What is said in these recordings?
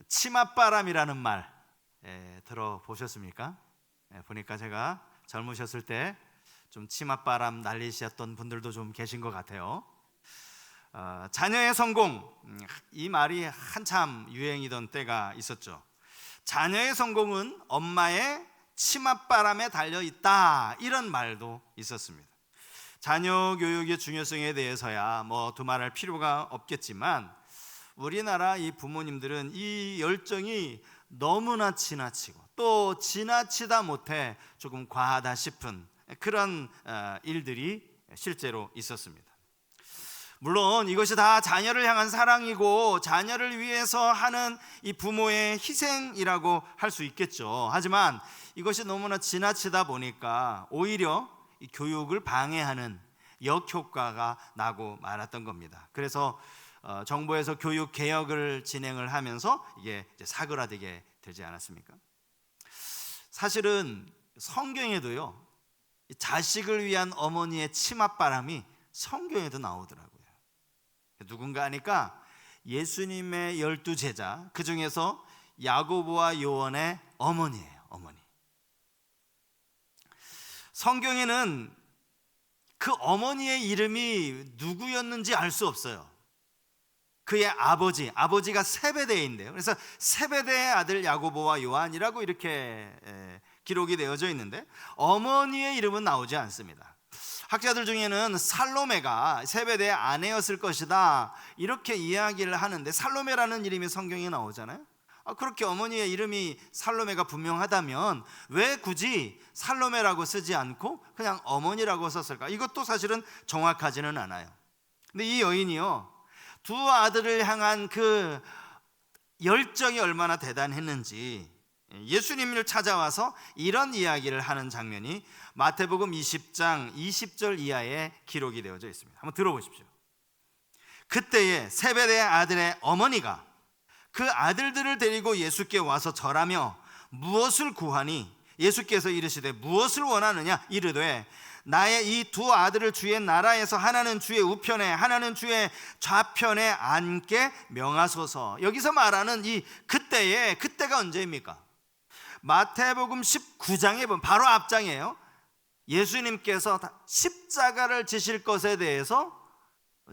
치맛바람이라는 말 들어보셨습니까? 보니까 제가 젊으셨을 때 좀 치맛바람 날리셨던 분들도 좀 계신 것 같아요. 자녀의 성공, 이 말이 한참 유행이던 때가 있었죠. 자녀의 성공은 엄마의 치맛바람에 달려있다, 이런 말도 있었습니다. 자녀 교육의 중요성에 대해서야 두말할 필요가 없겠지만, 우리나라 이 부모님들은 이 열정이 너무나 지나치고 또 지나치다 못해 조금 과하다 싶은 그런 일들이 실제로 있었습니다. 물론 이것이 다 자녀를 향한 사랑이고 자녀를 위해서 하는 이 부모의 희생이라고 할 수 있겠죠. 하지만 이것이 너무나 지나치다 보니까 오히려 이 교육을 방해하는 역효과가 나고 말았던 겁니다. 그래서 정부에서 교육 개혁을 진행을 하면서 이게 이제 사그라들게 되지 않았습니까? 사실은 성경에도요, 자식을 위한 어머니의 치맛바람이 성경에도 나오더라고요. 누군가 하니까 예수님의 12제자, 그 중에서 야고보와 요한의 어머니예요. 어머니. 성경에는 그 어머니의 이름이 누구였는지 알 수 없어요. 그의 아버지가 세베대인데요. 그래서 세베대의 아들 야고보와 요한이라고 이렇게 기록이 되어져 있는데, 어머니의 이름은 나오지 않습니다. 학자들 중에는 살로메가 세베대의 아내였을 것이다, 이렇게 이야기를 하는데, 살로메라는 이름이 성경에 나오잖아요. 그렇게 어머니의 이름이 살로메가 분명하다면 왜 굳이 살로메라고 쓰지 않고 그냥 어머니라고 썼을까? 이것도 사실은 정확하지는 않아요. 근데 이 여인이요, 두 아들을 향한 그 열정이 얼마나 대단했는지 예수님을 찾아와서 이런 이야기를 하는 장면이 마태복음 20장 20절 이하에 기록이 되어져 있습니다. 한번 들어보십시오. 그때에 세베대의 아들의 어머니가 그 아들들을 데리고 예수께 와서 절하며 무엇을 구하니? 예수께서 이르시되 무엇을 원하느냐? 이르되 나의 이 두 아들을 주의 나라에서 하나는 주의 우편에 하나는 주의 좌편에 앉게 명하소서. 여기서 말하는 이 그때가 언제입니까? 마태복음 19장에 보면 바로 앞장이에요. 예수님께서 십자가를 지실 것에 대해서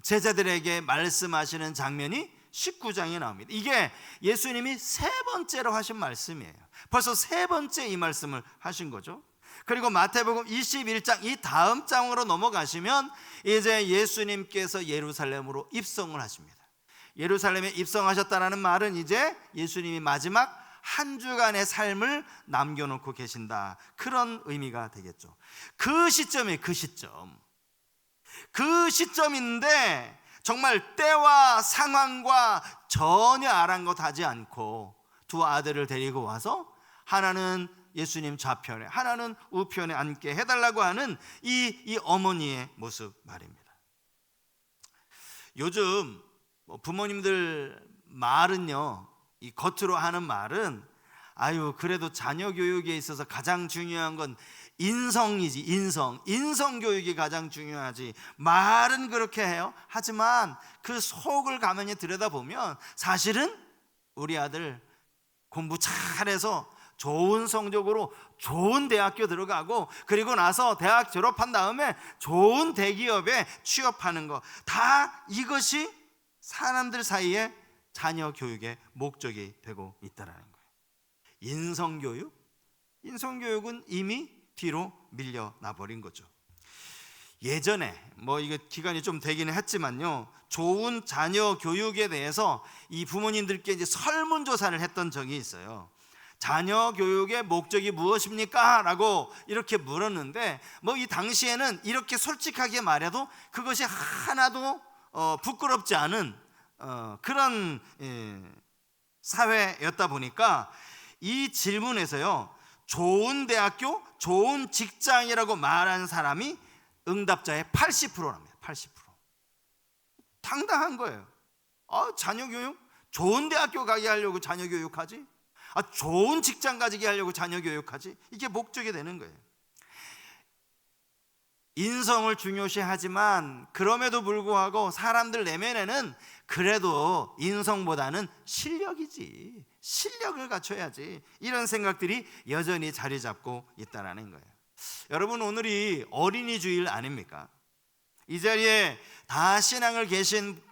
제자들에게 말씀하시는 장면이 19장에 나옵니다. 이게 예수님이 세 번째로 하신 말씀이에요. 벌써 세 번째 이 말씀을 하신 거죠. 그리고 마태복음 21장, 이 다음 장으로 넘어가시면 이제 예수님께서 예루살렘으로 입성을 하십니다. 예루살렘에 입성하셨다는 말은 이제 예수님이 마지막 한 주간의 삶을 남겨놓고 계신다, 그런 의미가 되겠죠. 그 시점이에요. 그 시점인데 정말 때와 상황과 전혀 아랑곳하지 않고 두 아들을 데리고 와서 하나는 예수님 좌편에 하나는 우편에 앉게 해달라고 하는 이 어머니의 모습 말입니다. 요즘 부모님들 말은요, 이 겉으로 하는 말은 그래도 자녀 교육에 있어서 가장 중요한 건 인성이지, 인성 교육이 가장 중요하지, 말은 그렇게 해요. 하지만 그 속을 가만히 들여다보면 사실은 우리 아들 공부 잘해서 좋은 성적으로 좋은 대학교 들어가고, 그리고 나서 대학 졸업한 다음에 좋은 대기업에 취업하는 거, 다 이것이 사람들 사이에 자녀 교육의 목적이 되고 있다는 거예요. 인성교육은 이미 뒤로 밀려나 버린 거죠. 예전에 이게 기간이 좀 되기는 했지만요, 좋은 자녀 교육에 대해서 이 부모님들께 이제 설문조사를 했던 적이 있어요. 자녀 교육의 목적이 무엇입니까? 라고 이렇게 물었는데, 이 당시에는 이렇게 솔직하게 말해도 그것이 하나도 부끄럽지 않은 그런 사회였다 보니까 이 질문에서요, 좋은 대학교, 좋은 직장이라고 말한 사람이 응답자의 80%랍니다. 80%. 당당한 거예요. 자녀 교육? 좋은 대학교 가게 하려고 자녀 교육하지? 좋은 직장 가지게 하려고 자녀 교육하지? 이게 목적이 되는 거예요. 인성을 중요시하지만 그럼에도 불구하고 사람들 내면에는 그래도 인성보다는 실력이지, 실력을 갖춰야지, 이런 생각들이 여전히 자리 잡고 있다는 거예요. 여러분, 오늘이 어린이 주일 아닙니까? 이 자리에 다 신앙을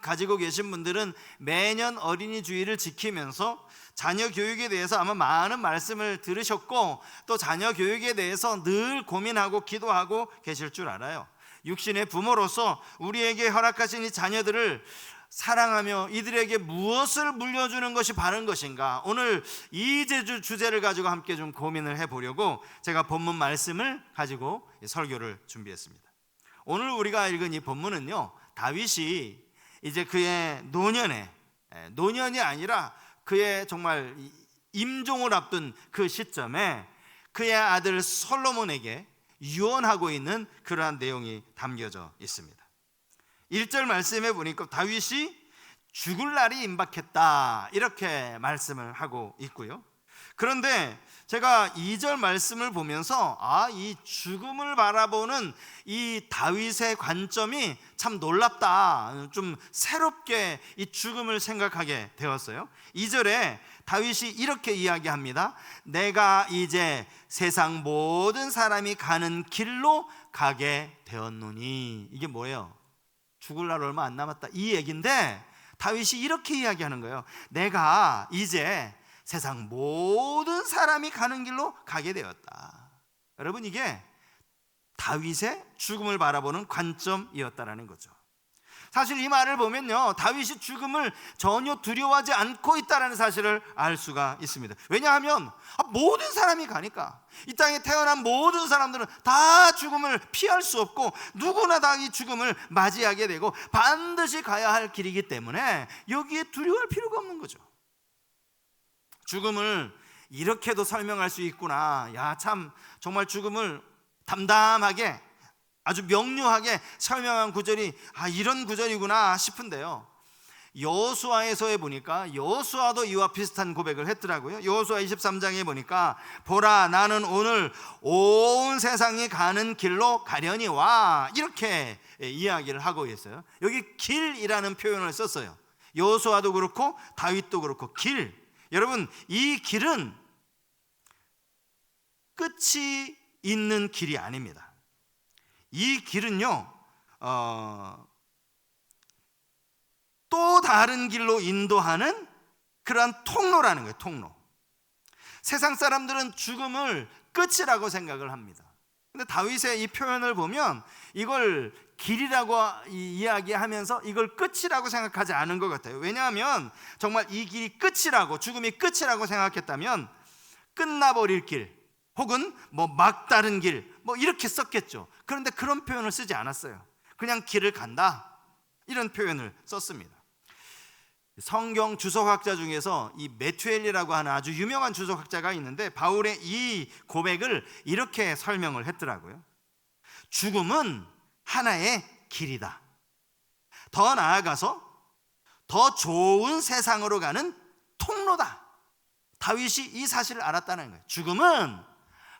가지고 계신 분들은 매년 어린이 주일을 지키면서 자녀 교육에 대해서 아마 많은 말씀을 들으셨고, 또 자녀 교육에 대해서 늘 고민하고 기도하고 계실 줄 알아요. 육신의 부모로서 우리에게 허락하신 이 자녀들을 사랑하며 이들에게 무엇을 물려주는 것이 바른 것인가, 오늘 이 주제를 가지고 함께 좀 고민을 해보려고 제가 본문 말씀을 가지고 설교를 준비했습니다. 오늘 우리가 읽은 이 본문은요, 다윗이 이제 그의 노년이 아니라 그의 정말 임종을 앞둔 그 시점에 그의 아들 솔로몬에게 유언하고 있는 그러한 내용이 담겨져 있습니다. 1절 말씀에 보니까 다윗이 죽을 날이 임박했다, 이렇게 말씀을 하고 있고요. 그런데 제가 2절 말씀을 보면서 이 죽음을 바라보는 이 다윗의 관점이 참 놀랍다, 좀 새롭게 이 죽음을 생각하게 되었어요. 2절에 다윗이 이렇게 이야기합니다. 내가 이제 세상 모든 사람이 가는 길로 가게 되었노니. 이게 뭐예요? 죽을 날 얼마 안 남았다, 이 얘기인데 다윗이 이렇게 이야기하는 거예요. 내가 이제 세상 모든 사람이 가는 길로 가게 되었다. 여러분, 이게 다윗의 죽음을 바라보는 관점이었다라는 거죠. 사실 이 말을 보면요, 다윗이 죽음을 전혀 두려워하지 않고 있다는 사실을 알 수가 있습니다. 왜냐하면 모든 사람이 가니까. 이 땅에 태어난 모든 사람들은 다 죽음을 피할 수 없고 누구나 다 이 죽음을 맞이하게 되고 반드시 가야 할 길이기 때문에 여기에 두려워할 필요가 없는 거죠. 죽음을 이렇게도 설명할 수 있구나, 참 정말 죽음을 담담하게 아주 명료하게 설명한 구절이 이런 구절이구나 싶은데요, 여호수아에서에 보니까 여호수아도 이와 비슷한 고백을 했더라고요. 여호수아 23장에 보니까 보라, 나는 오늘 온 세상이 가는 길로 가려니 와, 이렇게 이야기를 하고 있어요. 여기 길이라는 표현을 썼어요. 여호수아도 그렇고 다윗도 그렇고 길. 여러분, 이 길은 끝이 있는 길이 아닙니다. 이 길은요, 또 다른 길로 인도하는 그러한 통로라는 거예요. 통로. 세상 사람들은 죽음을 끝이라고 생각을 합니다. 근데 다윗의 이 표현을 보면 이걸 길이라고 이야기하면서 이걸 끝이라고 생각하지 않은 것 같아요. 왜냐하면 정말 이 길이 끝이라고, 죽음이 끝이라고 생각했다면 끝나버릴 길, 혹은 막다른 길, 이렇게 썼겠죠. 그런데 그런 표현을 쓰지 않았어요. 그냥 길을 간다, 이런 표현을 썼습니다. 성경 주석학자 중에서 이 메투엘리라고 하는 아주 유명한 주석학자가 있는데 바울의 이 고백을 이렇게 설명을 했더라고요. 죽음은 하나의 길이다. 더 나아가서 더 좋은 세상으로 가는 통로다. 다윗이 이 사실을 알았다는 거예요. 죽음은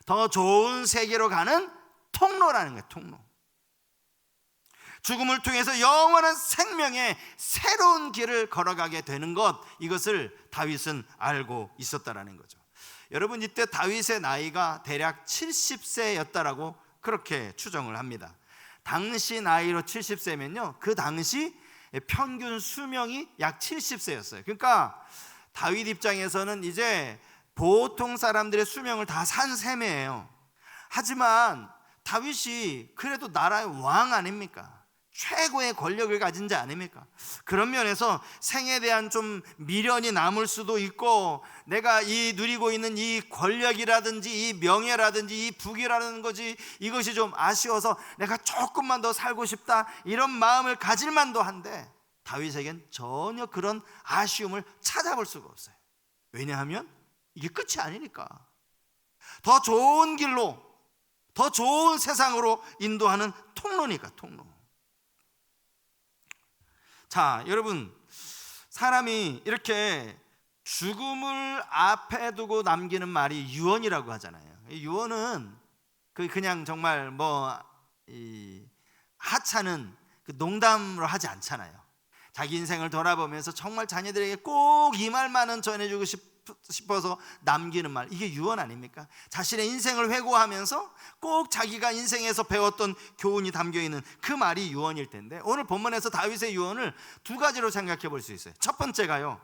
더 좋은 세계로 가는 통로라는 거예요. 통로. 죽음을 통해서 영원한 생명의 새로운 길을 걸어가게 되는 것, 이것을 다윗은 알고 있었다라는 거죠. 여러분, 이때 다윗의 나이가 대략 70세였다라고 그렇게 추정을 합니다. 당시 나이로 70세면요, 그 당시 평균 수명이 약 70세였어요. 그러니까 다윗 입장에서는 이제 보통 사람들의 수명을 다 산 셈이에요. 하지만 다윗이 그래도 나라의 왕 아닙니까? 최고의 권력을 가진 자 아닙니까? 그런 면에서 생에 대한 좀 미련이 남을 수도 있고, 내가 누리고 있는 이 권력이라든지 이 명예라든지 이 부귀라는 것이, 이것이 좀 아쉬워서 내가 조금만 더 살고 싶다, 이런 마음을 가질 만도 한데 다윗에겐 전혀 그런 아쉬움을 찾아볼 수가 없어요. 왜냐하면 이게 끝이 아니니까. 더 좋은 길로, 더 좋은 세상으로 인도하는 통로니까, 통로. 자, 여러분, 사람이 이렇게 죽음을 앞에 두고 남기는 말이 유언이라고 하잖아요. 유언은 그냥 정말 이 하찮은 그 농담으로 하지 않잖아요. 자기 인생을 돌아보면서 정말 자녀들에게 꼭 이 말만은 전해주고 싶어서 남기는 말, 이게 유언 아닙니까? 자신의 인생을 회고하면서 꼭 자기가 인생에서 배웠던 교훈이 담겨있는 그 말이 유언일 텐데, 오늘 본문에서 다윗의 유언을 두 가지로 생각해 볼 수 있어요. 첫 번째가요,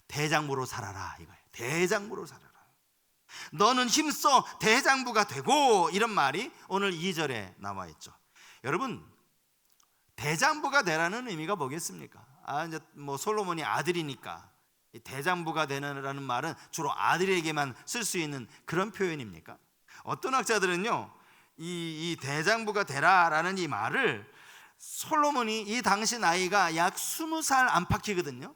대장부로 살아라 이거예요. 대장부로 살아라. 너는 힘써 대장부가 되고, 이런 말이 오늘 2절에 나와 있죠. 여러분, 대장부가 되라는 의미가 뭐겠습니까? 이제 뭐 솔로몬이 아들이니까 대장부가 되라는 말은 주로 아들에게만 쓸 수 있는 그런 표현입니까? 어떤 학자들은요, 이 대장부가 되라라는 이 말을 솔로몬이 이 당시 나이가 약 20살 안팎이거든요.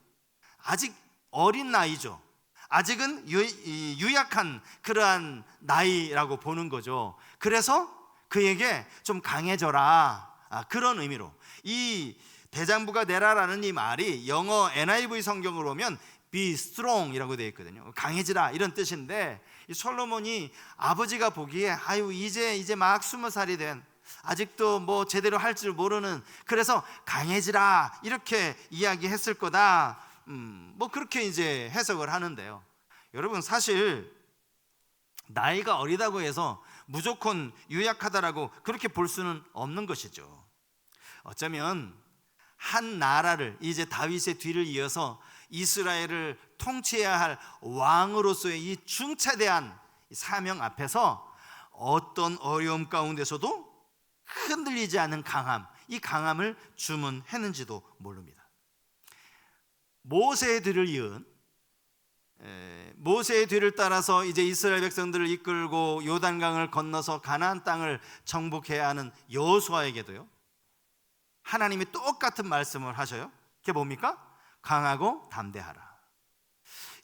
아직 어린 나이죠. 아직은 유약한 그러한 나이라고 보는 거죠. 그래서 그에게 좀 강해져라, 그런 의미로 이 대장부가 되라라는 이 말이 영어 NIV 성경으로 보면 be strong 이라고 되어 있거든요. 강해지라 이런 뜻인데, 이 솔로몬이 아버지가 보기에 이제 막 20살이 된, 아직도 뭐 제대로 할 줄 모르는, 그래서 강해지라 이렇게 이야기했을 거다, 뭐 그렇게 이제 해석을 하는데요. 여러분, 사실 나이가 어리다고 해서 무조건 유약하다라고 그렇게 볼 수는 없는 것이죠. 어쩌면 한 나라를, 이제 다윗의 뒤를 이어서 이스라엘을 통치해야 할 왕으로서의 이 중차대한 사명 앞에서 어떤 어려움 가운데서도 흔들리지 않는 강함, 이 강함을 주문했는지도 모릅니다. 모세의 뒤를 이은, 모세의 뒤를 따라서 이제 이스라엘 백성들을 이끌고 요단강을 건너서 가나안 땅을 정복해야 하는 여호수아에게도요, 하나님이 똑같은 말씀을 하셔요. 그게 뭡니까? 강하고 담대하라.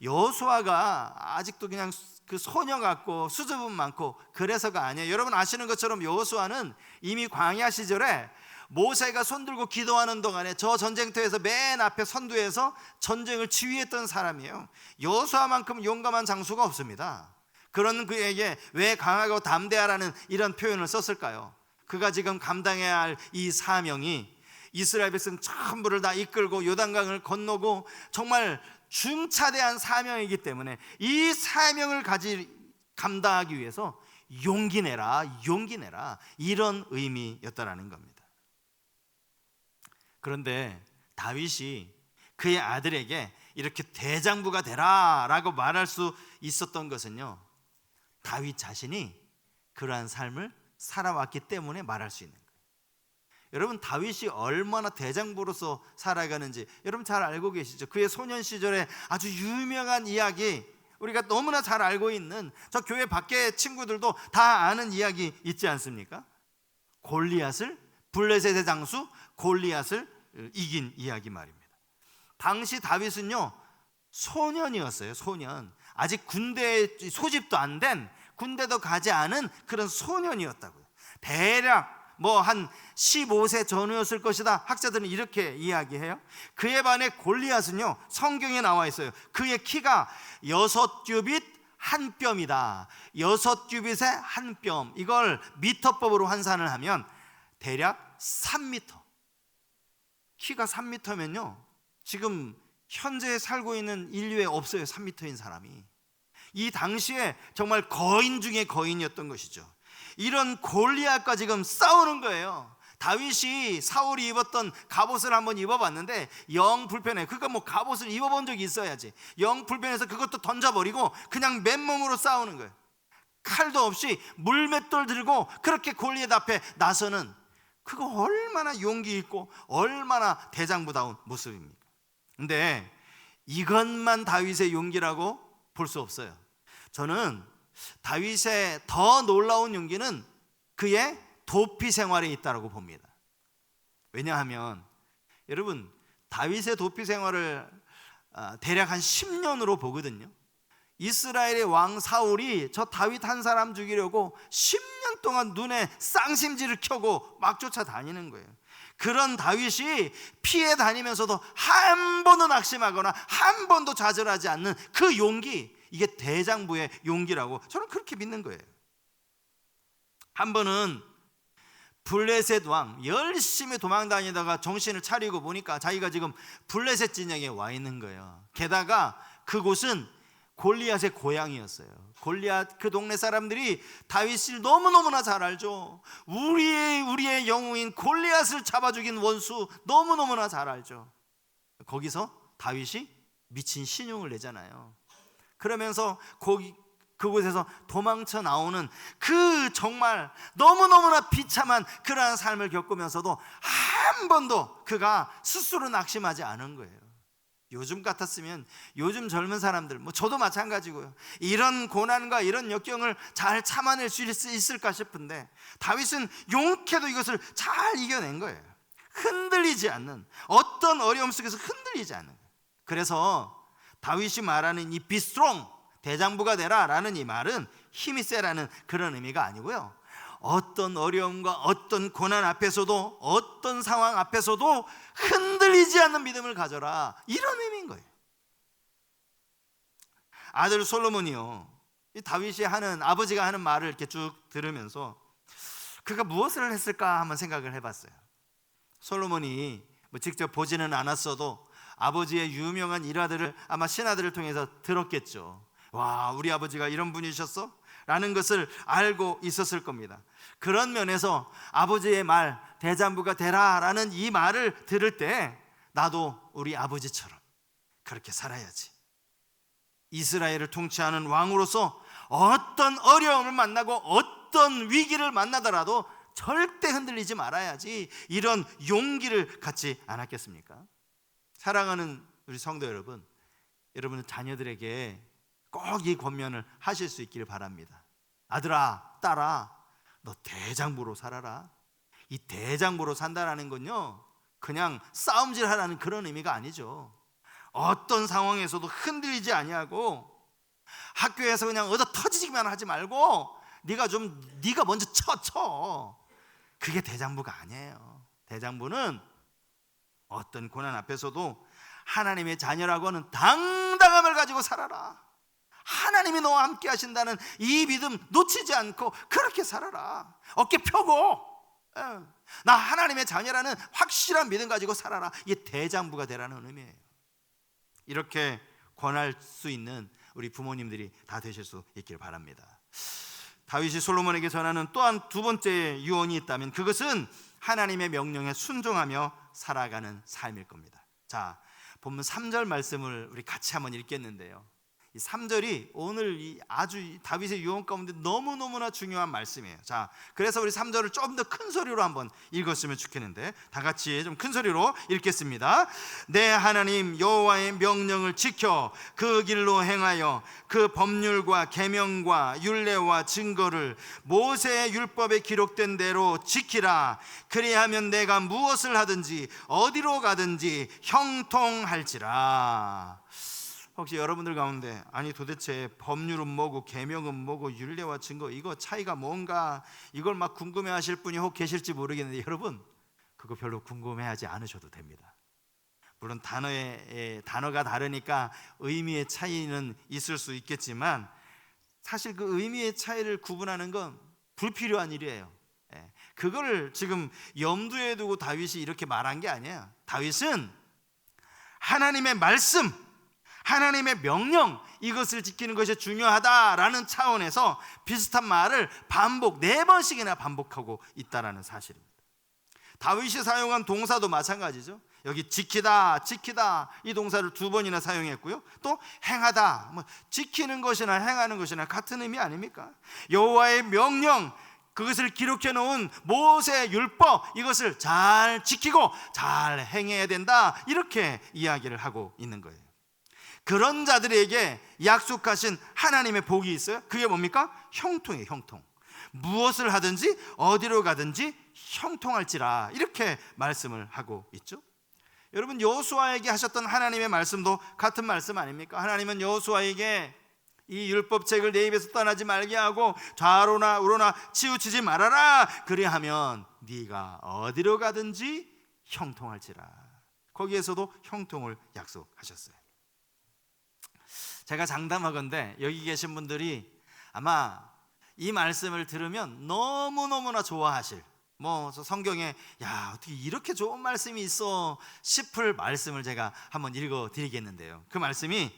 여호수아가 아직도 그냥 그 소녀 같고 수줍음 많고 그래서가 아니에요. 여러분 아시는 것처럼 여호수아는 이미 광야 시절에 모세가 손들고 기도하는 동안에 저 전쟁터에서 맨 앞에 선두에서 전쟁을 지휘했던 사람이에요. 여호수아만큼 용감한 장수가 없습니다. 그런 그에게 왜 강하고 담대하라는 이런 표현을 썼을까요? 그가 지금 감당해야 할 이 사명이 이스라엘 백성 전부를 다 이끌고 요단강을 건너고 정말 중차대한 사명이기 때문에 이 사명을 감당하기 위해서 용기 내라 이런 의미였다라는 겁니다. 그런데 다윗이 그의 아들에게 이렇게 대장부가 되라라고 말할 수 있었던 것은요, 다윗 자신이 그러한 삶을 살아왔기 때문에 말할 수 있는 거예요. 여러분, 다윗이 얼마나 대장부로서 살아가는지 여러분 잘 알고 계시죠? 그의 소년 시절에 아주 유명한 이야기, 우리가 너무나 잘 알고 있는, 저 교회 밖의 친구들도 다 아는 이야기 있지 않습니까? 골리앗을, 블레셋의 장수 골리앗을 이긴 이야기 말입니다. 당시 다윗은요, 소년이었어요. 소년, 아직 군대에 소집도 안 된, 군대도 가지 않은 그런 소년이었다고요. 대략 뭐 한 15세 전후였을 것이다, 학자들은 이렇게 이야기해요. 그에 반해 골리앗은요, 성경에 나와 있어요. 그의 키가 6규빗 한 뼘이다. 6규빗의 한 뼘, 이걸 미터법으로 환산을 하면 대략 3미터. 키가 3미터면요, 지금 현재 살고 있는 인류에 없어요. 3미터인 사람이. 이 당시에 정말 거인 중에 거인이었던 것이죠. 이런 골리앗과 지금 싸우는 거예요. 다윗이 사울이 입었던 갑옷을 한번 입어봤는데 영 불편해. 그러니까 뭐 갑옷을 입어본 적이 있어야지. 영 불편해서 그것도 던져버리고 그냥 맨몸으로 싸우는 거예요. 칼도 없이 물맷돌 들고 그렇게 골리앗 앞에 나서는, 그거 얼마나 용기 있고 얼마나 대장부다운 모습입니까? 근데 이것만 다윗의 용기라고 볼 수 없어요. 저는 다윗의 더 놀라운 용기는 그의 도피 생활에 있다고 봅니다. 왜냐하면 여러분, 다윗의 도피 생활을 대략 한 10년으로 보거든요. 이스라엘의 왕 사울이 저 다윗 한 사람 죽이려고 10년 동안 눈에 쌍심지를 켜고 막 쫓아다니는 거예요. 그런 다윗이 피해 다니면서도 한 번도 낙심하거나 한 번도 좌절하지 않는 그 용기, 이게 대장부의 용기라고 저는 그렇게 믿는 거예요. 한 번은 블레셋 왕 열심히 도망다니다가 정신을 차리고 보니까 자기가 지금 블레셋 진영에 와 있는 거예요. 게다가 그곳은 골리앗의 고향이었어요. 골리앗, 그 동네 사람들이 다윗을 너무너무나 잘 알죠. 우리의 영웅인 골리앗을 잡아 죽인 원수 너무너무나 잘 알죠. 거기서 다윗이 미친 신용을 내잖아요. 그러면서 그곳에서 도망쳐 나오는 그 정말 너무너무나 비참한 그러한 삶을 겪으면서도 한 번도 그가 스스로 낙심하지 않은 거예요. 요즘 같았으면, 요즘 젊은 사람들, 저도 마찬가지고요, 이런 고난과 이런 역경을 잘 참아낼 수 있을까 싶은데 다윗은 용케도 이것을 잘 이겨낸 거예요. 흔들리지 않는, 어떤 어려움 속에서 흔들리지 않는 거예요. 그래서 다윗이 말하는 이 be strong, 대장부가 되라 라는 이 말은 힘이 세라는 그런 의미가 아니고요, 어떤 어려움과 어떤 고난 앞에서도, 어떤 상황 앞에서도 흔들리지 않는 믿음을 가져라, 이런 의미인 거예요. 아들 솔로몬이요, 이 다윗이 하는, 아버지가 하는 말을 이렇게 쭉 들으면서 그가 무엇을 했을까 한번 생각을 해봤어요. 솔로몬이 직접 보지는 않았어도 아버지의 유명한 일화들을 아마 신하들을 통해서 들었겠죠. 와, 우리 아버지가 이런 분이셨어? 라는 것을 알고 있었을 겁니다. 그런 면에서 아버지의 말, 대장부가 되라 라는 이 말을 들을 때 나도 우리 아버지처럼 그렇게 살아야지, 이스라엘을 통치하는 왕으로서 어떤 어려움을 만나고 어떤 위기를 만나더라도 절대 흔들리지 말아야지, 이런 용기를 갖지 않았겠습니까? 사랑하는 우리 성도 여러분, 여러분의 자녀들에게 꼭 이 권면을 하실 수 있기를 바랍니다. 아들아, 딸아, 너 대장부로 살아라. 이 대장부로 산다라는 건요, 그냥 싸움질 하라는 그런 의미가 아니죠. 어떤 상황에서도 흔들리지 아니하고, 학교에서 그냥 얻어 터지기만 하지 말고 네가 먼저 쳐. 그게 대장부가 아니에요. 대장부는 어떤 고난 앞에서도 하나님의 자녀라고 하는 당당함을 가지고 살아라. 하나님이 너와 함께 하신다는 이 믿음 놓치지 않고 그렇게 살아라. 어깨 펴고, 나 하나님의 자녀라는 확실한 믿음 가지고 살아라. 이게 대장부가 되라는 의미예요. 이렇게 권할 수 있는 우리 부모님들이 다 되실 수 있길 바랍니다. 다윗이 솔로몬에게 전하는 또한 두 번째 유언이 있다면 그것은 하나님의 명령에 순종하며 살아가는 삶일 겁니다. 자, 본문 3절 말씀을 우리 같이 한번 읽겠는데요, 이 3절이 오늘 이 아주 다윗의 유언 가운데 너무너무나 중요한 말씀이에요. 자, 그래서 우리 3절을 좀 더 큰 소리로 한번 읽었으면 좋겠는데, 다 같이 좀 큰 소리로 읽겠습니다. 내 하나님 여호와의 명령을 지켜 그 길로 행하여 그 법률과 계명과 율례와 증거를 모세의 율법에 기록된 대로 지키라. 그리하면 내가 무엇을 하든지 어디로 가든지 형통할지라. 혹시 여러분들 가운데 아니 도대체 법률은 뭐고 계명은 뭐고 율례와 증거, 이거 차이가 뭔가, 이걸 막 궁금해하실 분이 혹 계실지 모르겠는데, 여러분 그거 별로 궁금해하지 않으셔도 됩니다. 물론 단어가 다르니까 의미의 차이는 있을 수 있겠지만 사실 그 의미의 차이를 구분하는 건 불필요한 일이에요. 그거를 지금 염두에 두고 다윗이 이렇게 말한 게 아니에요. 다윗은 하나님의 말씀, 하나님의 명령, 이것을 지키는 것이 중요하다라는 차원에서 비슷한 말을 4번씩이나 반복하고 있다는 사실입니다. 다윗이 사용한 동사도 마찬가지죠. 여기 지키다 이 동사를 2번이나 사용했고요, 또 행하다, 지키는 것이나 행하는 것이나 같은 의미 아닙니까? 여호와의 명령, 그것을 기록해 놓은 모세 율법, 이것을 잘 지키고 잘 행해야 된다, 이렇게 이야기를 하고 있는 거예요. 그런 자들에게 약속하신 하나님의 복이 있어요. 그게 뭡니까? 형통이에요. 형통. 무엇을 하든지 어디로 가든지 형통할지라, 이렇게 말씀을 하고 있죠. 여러분, 여호수아에게 하셨던 하나님의 말씀도 같은 말씀 아닙니까? 하나님은 여호수아에게 이 율법책을 내 입에서 떠나지 말게 하고 좌로나 우로나 치우치지 말아라. 그리하면 네가 어디로 가든지 형통할지라. 거기에서도 형통을 약속하셨어요. 제가 장담하건대 여기 계신 분들이 아마 이 말씀을 들으면 너무너무나 좋아하실, 저 성경에 야 어떻게 이렇게 좋은 말씀이 있어 싶을 말씀을 제가 한번 읽어 드리겠는데요. 그 말씀이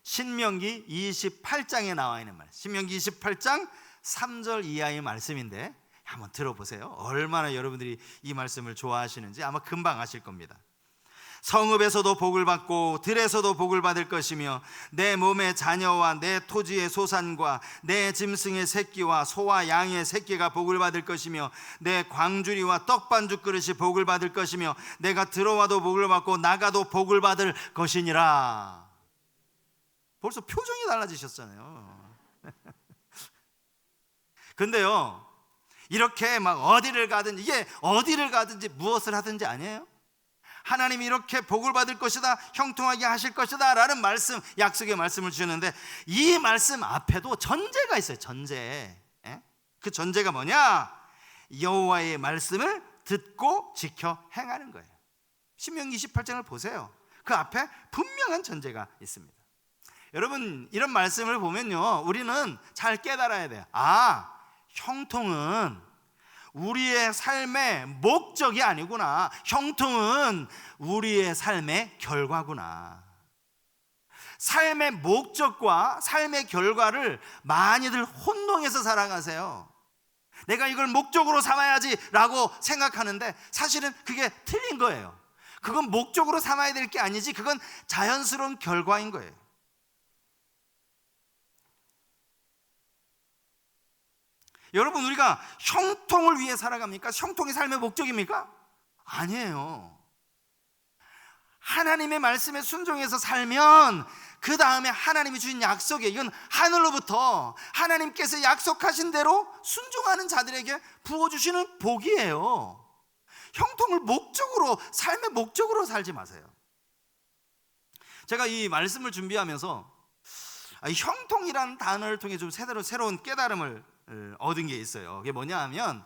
신명기 28장에 나와 있는 말씀, 신명기 28장 3절 이하의 말씀인데 한번 들어보세요. 얼마나 여러분들이 이 말씀을 좋아하시는지 아마 금방 아실 겁니다. 성읍에서도 복을 받고 들에서도 복을 받을 것이며 내 몸의 자녀와 내 토지의 소산과 내 짐승의 새끼와 소와 양의 새끼가 복을 받을 것이며 내 광주리와 떡반죽 그릇이 복을 받을 것이며 내가 들어와도 복을 받고 나가도 복을 받을 것이니라. 벌써 표정이 달라지셨잖아요. 근데요, 이렇게 막 어디를 가든지, 이게 어디를 가든지 무엇을 하든지 아니에요? 하나님이 이렇게 복을 받을 것이다, 형통하게 하실 것이다 라는 말씀, 약속의 말씀을 주셨는데 이 말씀 앞에도 전제가 있어요. 전제. 그 전제가 뭐냐? 여호와의 말씀을 듣고 지켜 행하는 거예요. 신명기 28장을 보세요. 그 앞에 분명한 전제가 있습니다. 여러분, 이런 말씀을 보면요, 우리는 잘 깨달아야 돼요. 형통은 우리의 삶의 목적이 아니구나. 형통은 우리의 삶의 결과구나. 삶의 목적과 삶의 결과를 많이들 혼동해서 살아가세요. 내가 이걸 목적으로 삼아야지 라고 생각하는데 사실은 그게 틀린 거예요. 그건 목적으로 삼아야 될 게 아니지, 그건 자연스러운 결과인 거예요. 여러분, 우리가 형통을 위해 살아갑니까? 형통이 삶의 목적입니까? 아니에요. 하나님의 말씀에 순종해서 살면 그 다음에 하나님이 주신 약속에, 이건 하늘로부터 하나님께서 약속하신 대로 순종하는 자들에게 부어주시는 복이에요. 형통을 목적으로, 삶의 목적으로 살지 마세요. 제가 이 말씀을 준비하면서 형통이라는 단어를 통해 좀 새로운 깨달음을 얻은 게 있어요. 그게 뭐냐 하면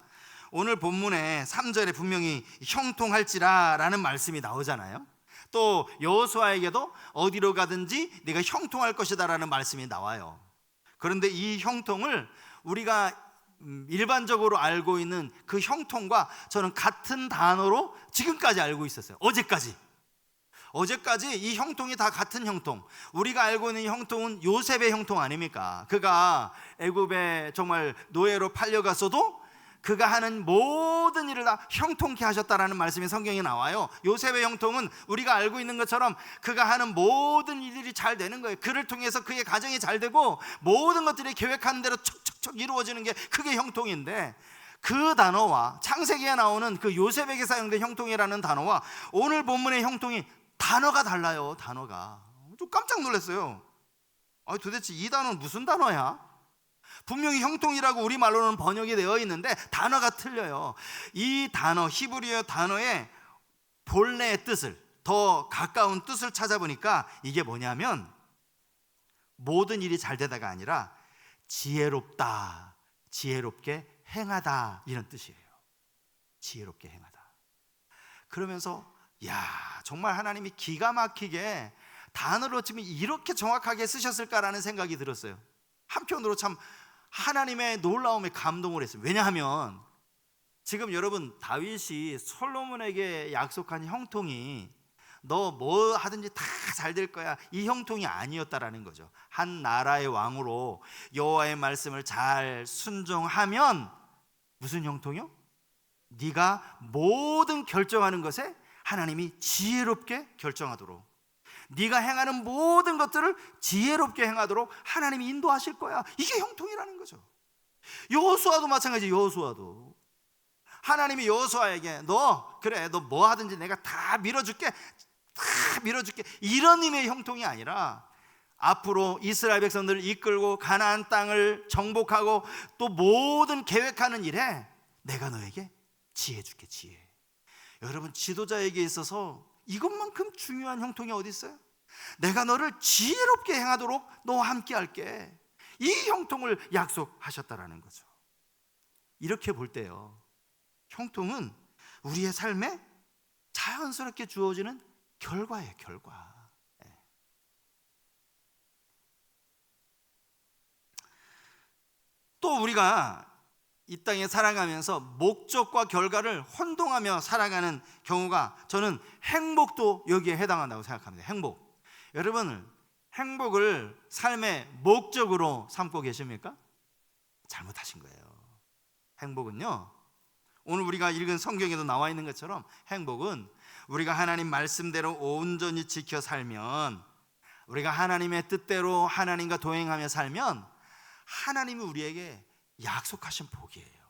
오늘 본문에 3절에 분명히 형통할지라 라는 말씀이 나오잖아요. 또 여호수아에게도 어디로 가든지 네가 형통할 것이다 라는 말씀이 나와요. 그런데 이 형통을 우리가 일반적으로 알고 있는 그 형통과 저는 같은 단어로 지금까지 알고 있었어요. 어제까지 이 형통이 다 같은 형통. 우리가 알고 있는 형통은 요셉의 형통 아닙니까? 그가 애굽에 정말 노예로 팔려갔어도 그가 하는 모든 일을 다 형통케 하셨다라는 말씀이 성경에 나와요. 요셉의 형통은 우리가 알고 있는 것처럼 그가 하는 모든 일들이 잘 되는 거예요. 그를 통해서 그의 가정이 잘 되고 모든 것들이 계획하는 대로 척척척 이루어지는 게 그게 형통인데, 그 단어와 창세기에 나오는 그 요셉에게 사용된 형통이라는 단어와 오늘 본문의 형통이 단어가 달라요. 단어가 좀 깜짝 놀랐어요. 도대체 이 단어는 무슨 단어야? 분명히 형통이라고 우리말로는 번역이 되어 있는데 단어가 틀려요. 이 단어, 히브리어 단어의 본래의 뜻을, 더 가까운 뜻을 찾아보니까 이게 뭐냐면 모든 일이 잘 되다가 아니라 지혜롭다, 지혜롭게 행하다, 이런 뜻이에요. 지혜롭게 행하다. 그러면서 정말 하나님이 기가 막히게 단어로 지금 이렇게 정확하게 쓰셨을까라는 생각이 들었어요. 한편으로 참 하나님의 놀라움에 감동을 했어요. 왜냐하면 지금 여러분, 다윗이 솔로몬에게 약속한 형통이 너 뭐 하든지 다 잘 될 거야, 이 형통이 아니었다라는 거죠. 한 나라의 왕으로 여호와의 말씀을 잘 순종하면 무슨 형통이요? 네가 모든 결정하는 것에 하나님이 지혜롭게 결정하도록, 네가 행하는 모든 것들을 지혜롭게 행하도록 하나님이 인도하실 거야. 이게 형통이라는 거죠. 여호수아도 마찬가지. 여호수아도 하나님이 여호수아에게 너 뭐 하든지 내가 다 밀어줄게, 이런 의미의 형통이 아니라 앞으로 이스라엘 백성들을 이끌고 가나안 땅을 정복하고 또 모든 계획하는 일에 내가 너에게 지혜 줄게, 지혜. 여러분, 지도자에게 있어서 이것만큼 중요한 형통이 어디 있어요? 내가 너를 지혜롭게 행하도록 너와 함께 할게. 이 형통을 약속하셨다라는 거죠. 이렇게 볼 때요, 형통은 우리의 삶에 자연스럽게 주어지는 결과예요, 결과. 또 우리가 이 땅에 살아가면서 목적과 결과를 혼동하며 살아가는 경우가 저는 행복도 여기에 해당한다고 생각합니다. 행복. 여러분, 행복을 삶의 목적으로 삼고 계십니까? 잘못하신 거예요. 행복은요, 오늘 우리가 읽은 성경에도 나와 있는 것처럼 행복은 우리가 하나님 말씀대로 온전히 지켜 살면, 우리가 하나님의 뜻대로 하나님과 동행하며 살면 하나님이 우리에게 약속하신 복이에요.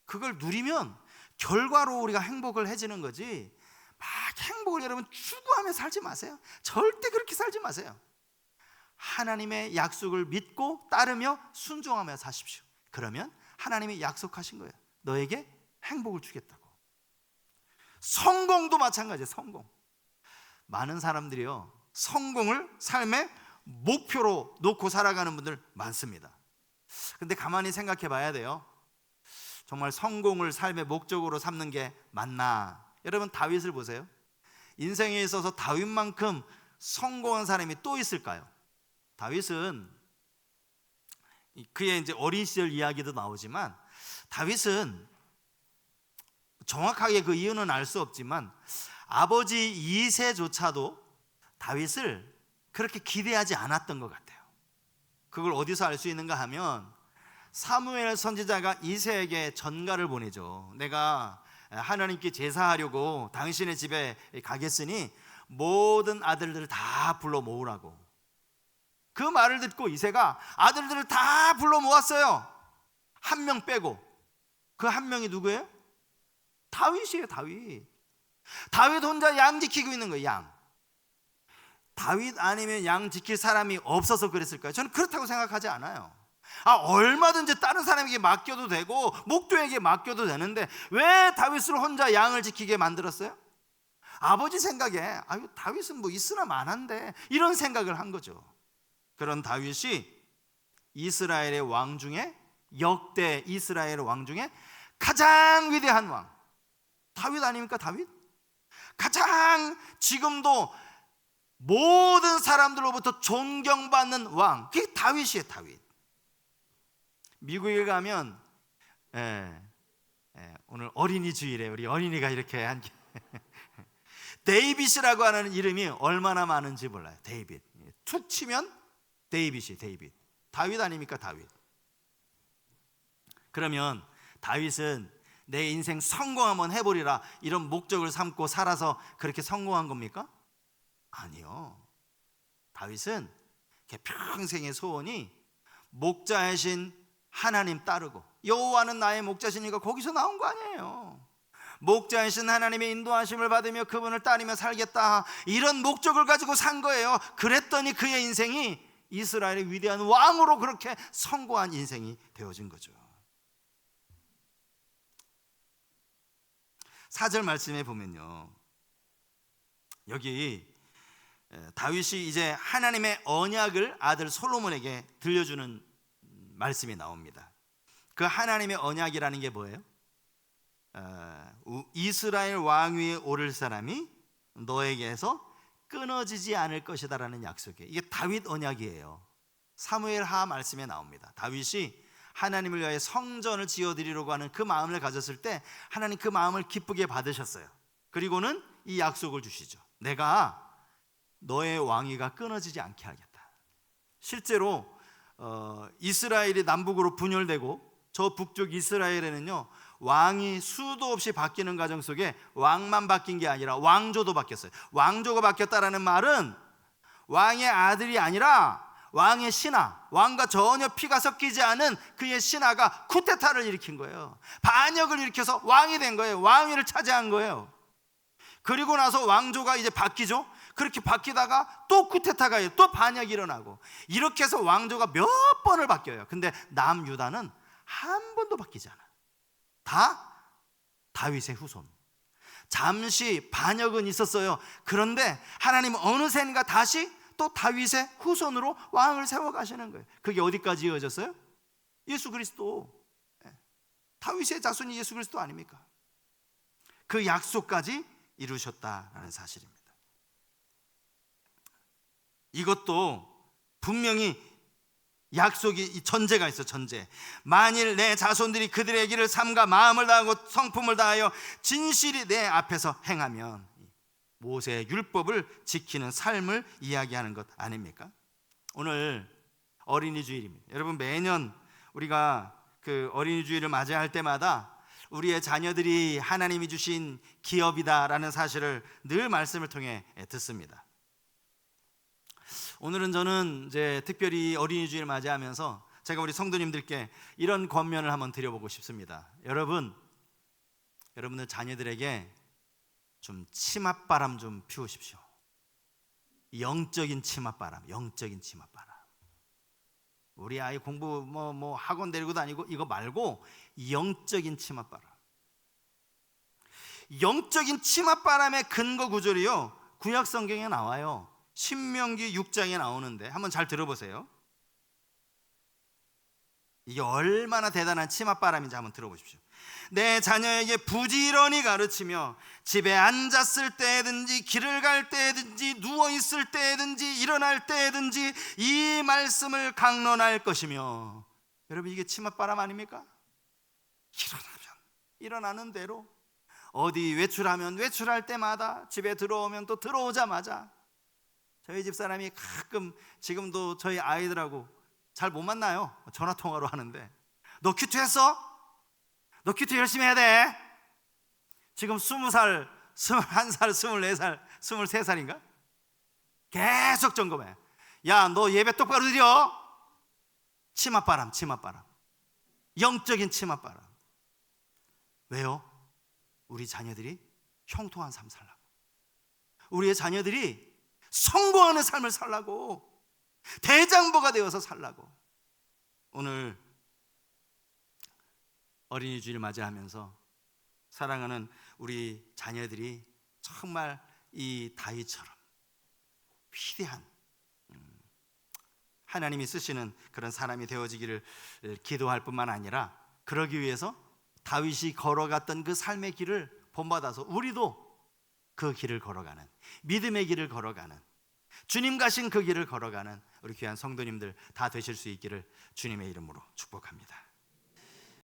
그걸 누리면 결과로 우리가 행복을 해지는 거지, 막 행복을 여러분 추구하며 살지 마세요. 절대 그렇게 살지 마세요. 하나님의 약속을 믿고 따르며 순종하며 사십시오. 그러면 하나님이 약속하신 거예요. 너에게 행복을 주겠다고. 성공도 마찬가지예요. 성공. 많은 사람들이요, 성공을 삶의 목표로 놓고 살아가는 분들 많습니다. 근데 가만히 생각해 봐야 돼요. 정말 성공을 삶의 목적으로 삼는 게 맞나? 여러분, 다윗을 보세요. 인생에 있어서 다윗만큼 성공한 사람이 또 있을까요? 다윗은, 그의 이제 어린 시절 이야기도 나오지만, 다윗은 정확하게 그 이유는 알 수 없지만 아버지 이새조차도 다윗을 그렇게 기대하지 않았던 것 같아요. 그걸 어디서 알 수 있는가 하면, 사무엘 선지자가 이새에게 전가를 보내죠. 내가 하나님께 제사하려고 당신의 집에 가겠으니 모든 아들들을 다 불러 모으라고. 그 말을 듣고 이새가 아들들을 다 불러 모았어요. 한 명 빼고. 그 한 명이 누구예요? 다윗이에요. 다윗 혼자 양 지키고 있는 거예요. 양. 다윗 아니면 양 지킬 사람이 없어서 그랬을까요? 저는 그렇다고 생각하지 않아요. 얼마든지 다른 사람에게 맡겨도 되고 목도에게 맡겨도 되는데 왜 다윗을 혼자 양을 지키게 만들었어요? 아버지 생각에 다윗은 뭐 있으나 마나인데, 이런 생각을 한 거죠. 그런 다윗이 이스라엘의 왕 중에, 역대 이스라엘 왕 중에 가장 위대한 왕, 다윗 아닙니까? 다윗? 가장 지금도 모든 사람들로부터 존경받는 왕, 그게 다윗이에요. 다윗. 미국에 가면 오늘 어린이 주일에 우리 어린이가 이렇게 한 데이빗이라고 하는 이름이 얼마나 많은지 몰라요. 데이빗. 툭 치면 데이빗이 데이빗. 다윗 아닙니까? 다윗. 그러면 다윗은 내 인생 성공 한번 해보리라 이런 목적을 삼고 살아서 그렇게 성공한 겁니까? 아니요. 다윗은 평생의 소원이 목자이신 하나님 따르고, 여호와는 나의 목자시니까 거기서 나온 거 아니에요. 목자이신 하나님의 인도하심을 받으며 그분을 따르며 살겠다, 이런 목적을 가지고 산 거예요. 그랬더니 그의 인생이 이스라엘의 위대한 왕으로 그렇게 성공한 인생이 되어진 거죠. 4절 말씀에 보면요, 여기 다윗이 이제 하나님의 언약을 아들 솔로몬에게 들려주는 말씀이 나옵니다. 그 하나님의 언약이라는 게 뭐예요? 이스라엘 왕위에 오를 사람이 너에게서 끊어지지 않을 것이다 라는 약속이에요. 이게 다윗 언약이에요. 사무엘하 말씀에 나옵니다. 다윗이 하나님을 위하여 성전을 지어드리려고 하는 그 마음을 가졌을 때 하나님 그 마음을 기쁘게 받으셨어요. 그리고는 이 약속을 주시죠. 내가 너의 왕위가 끊어지지 않게 하겠다. 실제로 이스라엘이 남북으로 분열되고 저 북쪽 이스라엘에는요, 왕이 수도 없이 바뀌는 과정 속에 왕만 바뀐 게 아니라 왕조도 바뀌었어요. 왕조가 바뀌었다라는 말은 왕의 아들이 아니라 왕의 신하, 왕과 전혀 피가 섞이지 않은 그의 신하가 쿠데타를 일으킨 거예요. 반역을 일으켜서 왕이 된 거예요. 왕위를 차지한 거예요. 그리고 나서 왕조가 이제 바뀌죠. 그렇게 바뀌다가 또 쿠데타가, 또 반역이 일어나고, 이렇게 해서 왕조가 몇 번을 바뀌어요. 근데 남유다는 한 번도 바뀌지 않아요. 다 다윗의 후손. 잠시 반역은 있었어요. 그런데 하나님은 어느샌가 다시 또 다윗의 후손으로 왕을 세워가시는 거예요. 그게 어디까지 이어졌어요? 예수 그리스도. 다윗의 자손이 예수 그리스도 아닙니까? 그 약속까지 이루셨다라는 사실입니다. 이것도 분명히 약속이, 이 전제가 있어. 전제. 만일 내 자손들이 그들의 길을 삼가 마음을 다하고 성품을 다하여 진실이 내 앞에서 행하면, 모세의 율법을 지키는 삶을 이야기하는 것 아닙니까? 오늘 어린이 주일입니다. 여러분, 매년 우리가 그 어린이 주일을 맞이할 때마다 우리의 자녀들이 하나님이 주신 기업이다라는 사실을 늘 말씀을 통해 듣습니다. 오늘은 저는 이제 특별히 어린이 주일을 맞이하면서 제가 우리 성도님들께 이런 권면을 한번 드려보고 싶습니다. 여러분들 자녀들에게 좀 치맛바람 좀 피우십시오. 영적인 치맛바람. 우리 아이 공부 뭐 학원 데리고 다니고 이거 말고 영적인 치맛바람. 영적인 치맛바람의 근거 구절이요, 구약 성경에 나와요. 신명기 6장에 나오는데 한번 잘 들어보세요. 이게 얼마나 대단한 치맛바람인지 한번 들어보십시오. 내 자녀에게 부지런히 가르치며 집에 앉았을 때든지 길을 갈 때든지 누워있을 때든지 일어날 때든지 이 말씀을 강론할 것이며. 여러분, 이게 치맛바람 아닙니까? 일어나는 대로, 어디 외출하면 외출할 때마다, 집에 들어오면 또 들어오자마자. 저희 집 사람이 가끔, 지금도 저희 아이들하고 잘 못 만나요. 전화통화로 하는데, 너 큐티했어? 너 큐티 열심히 해야 돼. 지금 20살, 21살, 24살, 23살인가? 계속 점검해. 야, 너 예배 똑바로 드려. 치맛바람. 영적인 치맛바람. 왜요? 우리 자녀들이 형통한 삶 살라고, 우리의 자녀들이 성공하는 삶을 살라고, 대장보가 되어서 살라고. 오늘 어린이 주일 맞이하면서 사랑하는 우리 자녀들이 정말 이 다윗처럼 위대한 하나님이 쓰시는 그런 사람이 되어지기를 기도할 뿐만 아니라, 그러기 위해서 다윗이 걸어갔던 그 삶의 길을 본받아서 우리도 그 길을 걸어가는, 믿음의 길을 걸어가는, 주님 가신 그 길을 걸어가는 우리 귀한 성도님들 다 되실 수 있기를 주님의 이름으로 축복합니다.